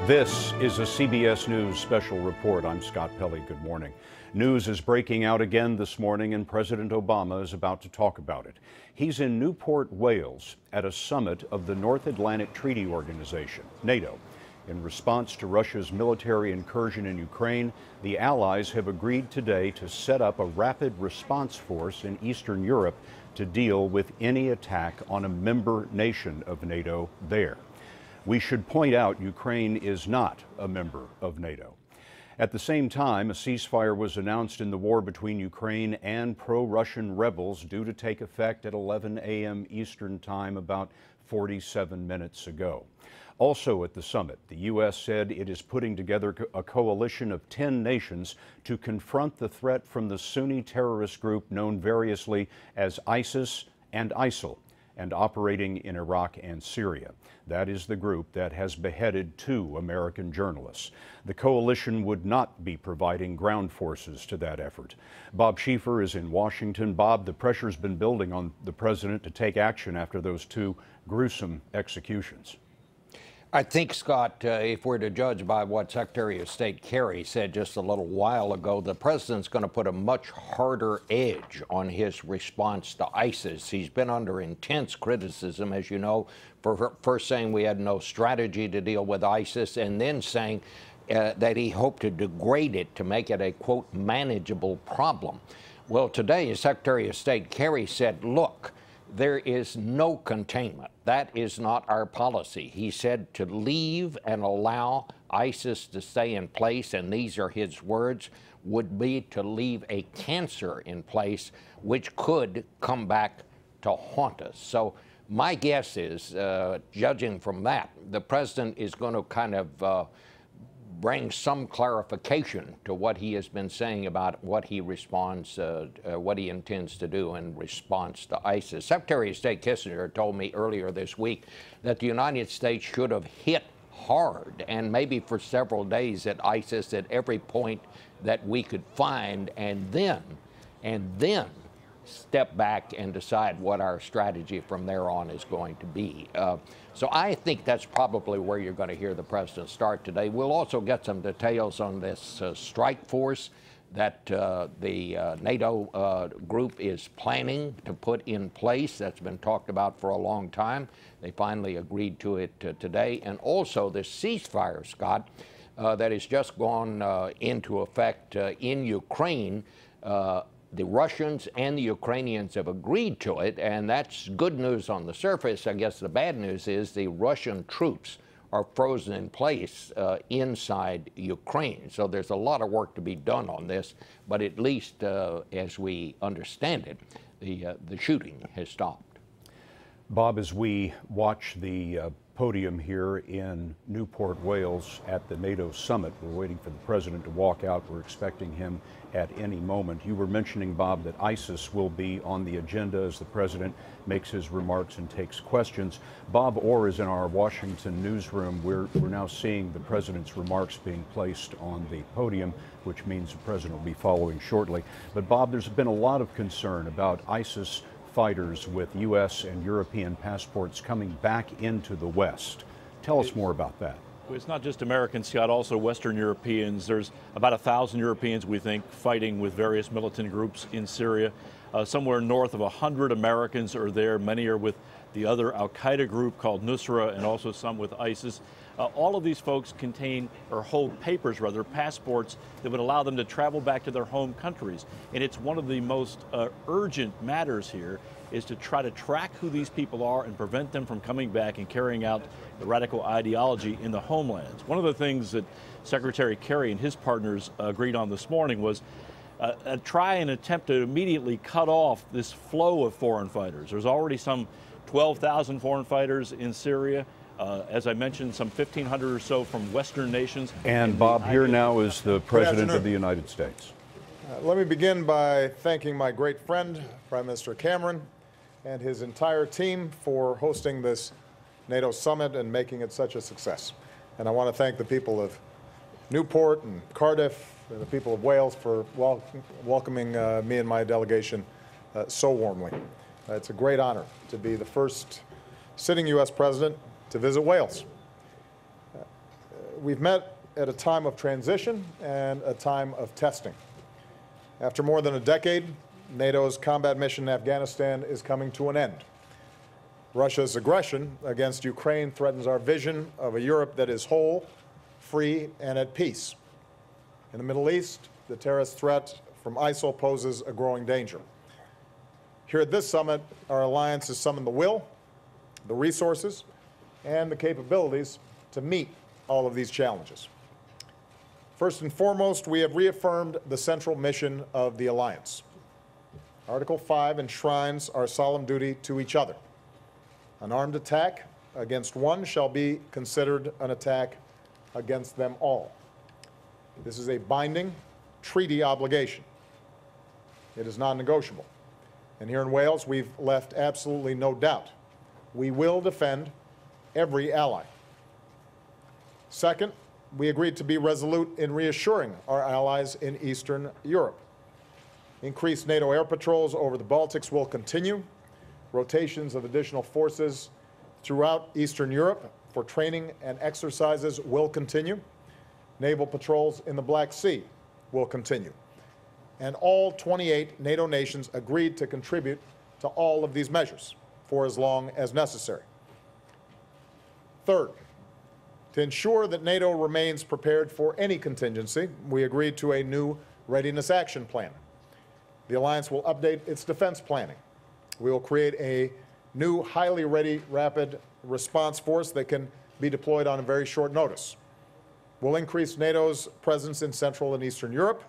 This is a CBS News special report. I'm Scott Pelley. Good morning. News is breaking out again this morning, and President Obama is about to talk about it. He's in Newport, Wales, at a summit of the North Atlantic Treaty Organization, NATO. In response to Russia's military incursion in Ukraine, the allies have agreed today to set up a rapid response force in Eastern Europe to deal with any attack on a member nation of NATO there. We should point out Ukraine is not a member of NATO. At the same time, a ceasefire was announced in the war between Ukraine and pro-Russian rebels due to take effect at 11 a.m. Eastern Time about 47 minutes ago. Also at the summit, the U.S. said it is putting together a coalition of 10 nations to confront the threat from the Sunni terrorist group known variously as ISIS and ISIL, and operating in Iraq and Syria. That is the group that has beheaded 2 American journalists. The coalition would not be providing ground forces to that effort. Bob Schieffer is in Washington. Bob, the pressure's been building on the president to take action after those 2 gruesome executions. I think, Scott, if we're to judge by what Secretary of State Kerry said just a little while ago, the president's going to put a much harder edge on his response to ISIS. He's been under intense criticism, as you know, for first saying we had no strategy to deal with ISIS, and then saying that he hoped to degrade it to make it a, quote, manageable problem. Well, today, Secretary of State Kerry said, look, there is no containment. That is not our policy. He said to leave and allow ISIS to stay in place, and these are his words, would be to leave a cancer in place which could come back to haunt us. So my guess is, judging from that, the president is going to kind of bring some clarification to what he has been saying about what he responds, what he intends to do in response to ISIS. Secretary of State Kissinger told me earlier this week that the United States should have hit hard and maybe for several days at ISIS at every point that we could find, and then step back and decide what our strategy from there on is going to be. So I think that's probably where you're going to hear the president start today. We'll also get some details on this strike force that the NATO group is planning to put in place. That's been talked about for a long time. They finally agreed to it today. And also the ceasefire, Scott, that has just gone into effect in Ukraine. The Russians and the Ukrainians have agreed to it, and that's good news on the surface. I guess the bad news is the Russian troops are frozen in place inside Ukraine. So there's a lot of work to be done on this, but at least as we understand it, the shooting has stopped. Bob, as we watch the podium here in Newport, Wales at the NATO summit, we're waiting for the president to walk out. We're expecting him at any moment. You were mentioning, Bob, that ISIS will be on the agenda as the president makes his remarks and takes questions. Bob Orr is in our Washington newsroom. We're now seeing the president's remarks being placed on the podium, which means the president will be following shortly. But Bob, there's been a lot of concern about ISIS fighters with U.S. and European passports coming back into the West. Tell us more about that. It's not just Americans, Scott, also Western Europeans. There's about 1,000 Europeans, we think, fighting with various militant groups in Syria. Somewhere north of 100 Americans are there. Many are with the other al-Qaeda group called Nusra, and also some with ISIS. All of these folks contain, or hold papers rather, passports that would allow them to travel back to their home countries. And it's one of the most urgent matters here is to try to track who these people are and prevent them from coming back and carrying out the radical ideology in the homelands. One of the things that Secretary Kerry and his partners agreed on this morning was try and attempt to immediately cut off this flow of foreign fighters. There's already some 12,000 foreign fighters in Syria. As I mentioned, some 1,500 or so from Western nations. And Bob, here now is the President of the United States. Let me begin by thanking my great friend, Prime Minister Cameron, and his entire team for hosting this NATO summit and making it such a success. And I want to thank the people of Newport and Cardiff and the people of Wales for welcoming me and my delegation so warmly. It's a great honor to be the first sitting U.S. president to visit Wales. we've met at a time of transition and a time of testing. After more than a decade, NATO's combat mission in Afghanistan is coming to an end. Russia's aggression against Ukraine threatens our vision of a Europe that is whole, free, and at peace. In the Middle East, the terrorist threat from ISIL poses a growing danger. Here at this summit, our alliance has summoned the will, the resources, and the capabilities to meet all of these challenges. First and foremost, we have reaffirmed the central mission of the alliance. Article 5 enshrines our solemn duty to each other. An armed attack against one shall be considered an attack against them all. This is a binding treaty obligation. It is non-negotiable. And here in Wales, we've left absolutely no doubt. We will defend every ally. Second, we agreed to be resolute in reassuring our allies in Eastern Europe. Increased NATO air patrols over the Baltics will continue. Rotations of additional forces throughout Eastern Europe for training and exercises will continue. Naval patrols in the Black Sea will continue. And all 28 NATO nations agreed to contribute to all of these measures for as long as necessary. Third, to ensure that NATO remains prepared for any contingency, we agreed to a new Readiness Action Plan. The alliance will update its defense planning. We will create a new, highly ready, rapid response force that can be deployed on a very short notice. We'll increase NATO's presence in Central and Eastern Europe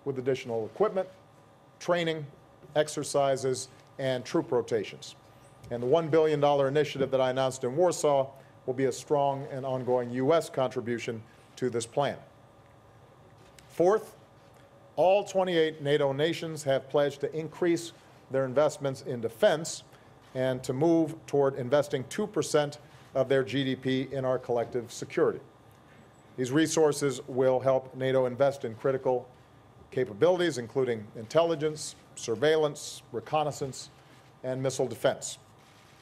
with additional equipment, training, exercises, and troop rotations. And the $1 billion initiative that I announced in Warsaw will be a strong and ongoing U.S. contribution to this plan. Fourth, all 28 NATO nations have pledged to increase their investments in defense and to move toward investing 2% of their GDP in our collective security. These resources will help NATO invest in critical capabilities, including intelligence, surveillance, reconnaissance, and missile defense.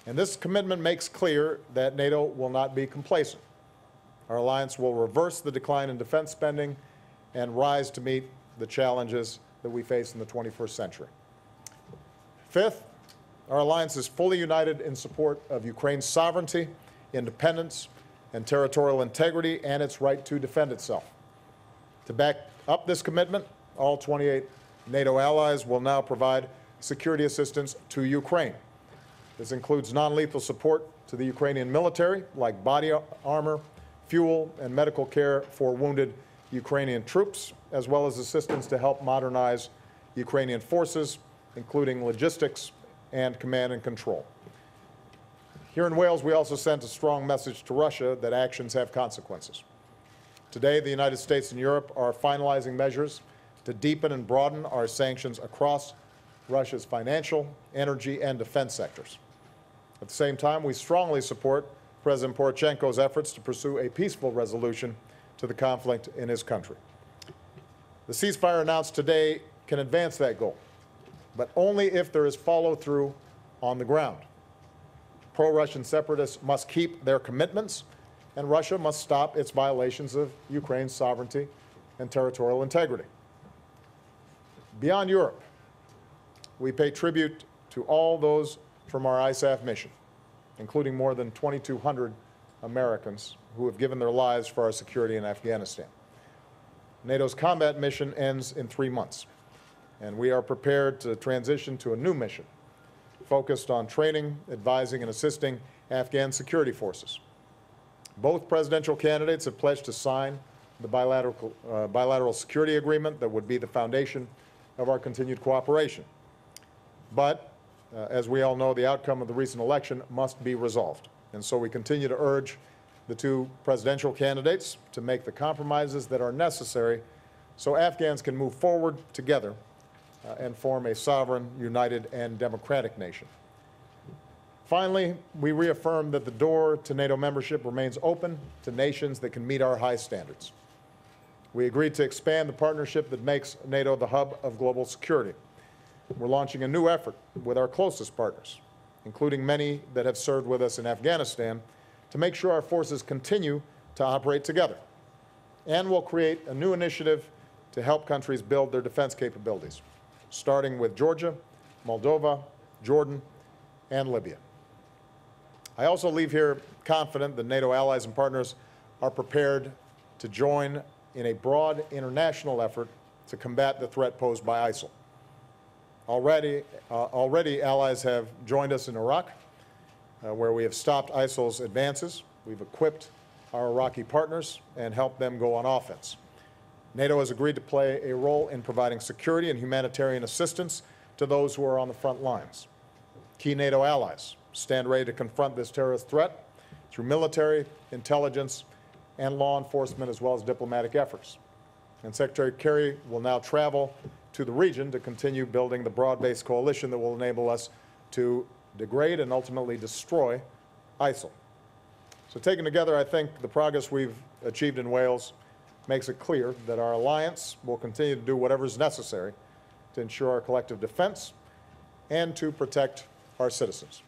And this commitment makes clear that NATO will not be complacent. Our alliance will reverse the decline in defense spending and rise to meet the challenges that we face in the 21st century. Fifth, our alliance is fully united in support of Ukraine's sovereignty, independence, and territorial integrity, and its right to defend itself. To back up this commitment, all 28 NATO allies will now provide security assistance to Ukraine. This includes non-lethal support to the Ukrainian military, like body armor, fuel, and medical care for wounded Ukrainian troops, as well as assistance to help modernize Ukrainian forces, including logistics and command and control. Here in Wales, we also sent a strong message to Russia that actions have consequences. Today, the United States and Europe are finalizing measures to deepen and broaden our sanctions across Russia's financial, energy, and defense sectors. At the same time, we strongly support President Poroshenko's efforts to pursue a peaceful resolution to the conflict in his country. The ceasefire announced today can advance that goal, but only if there is follow-through on the ground. Pro-Russian separatists must keep their commitments, and Russia must stop its violations of Ukraine's sovereignty and territorial integrity. Beyond Europe, we pay tribute to all those from our ISAF mission, including more than 2,200 Americans who have given their lives for our security in Afghanistan. NATO's combat mission ends in 3 months, and we are prepared to transition to a new mission focused on training, advising, and assisting Afghan security forces. Both presidential candidates have pledged to sign the bilateral security agreement that would be the foundation of our continued cooperation. But as we all know, the outcome of the recent election must be resolved. And so we continue to urge the two presidential candidates to make the compromises that are necessary so Afghans can move forward together and form a sovereign, united, and democratic nation. Finally, we reaffirm that the door to NATO membership remains open to nations that can meet our high standards. We agreed to expand the partnership that makes NATO the hub of global security. We're launching a new effort with our closest partners, including many that have served with us in Afghanistan, to make sure our forces continue to operate together. and will create a new initiative to help countries build their defense capabilities, starting with Georgia, Moldova, Jordan, and Libya. I also leave here confident that NATO allies and partners are prepared to join in a broad international effort to combat the threat posed by ISIL. Already allies have joined us in Iraq, where we have stopped ISIL's advances. We've equipped our Iraqi partners and helped them go on offense. NATO has agreed to play a role in providing security and humanitarian assistance to those who are on the front lines. Key NATO allies stand ready to confront this terrorist threat through military, intelligence, and law enforcement, as well as diplomatic efforts. And Secretary Kerry will now travel to the region to continue building the broad-based coalition that will enable us to degrade and ultimately destroy ISIL. So taken together, I think the progress we've achieved in Wales makes it clear that our alliance will continue to do whatever is necessary to ensure our collective defense and to protect our citizens.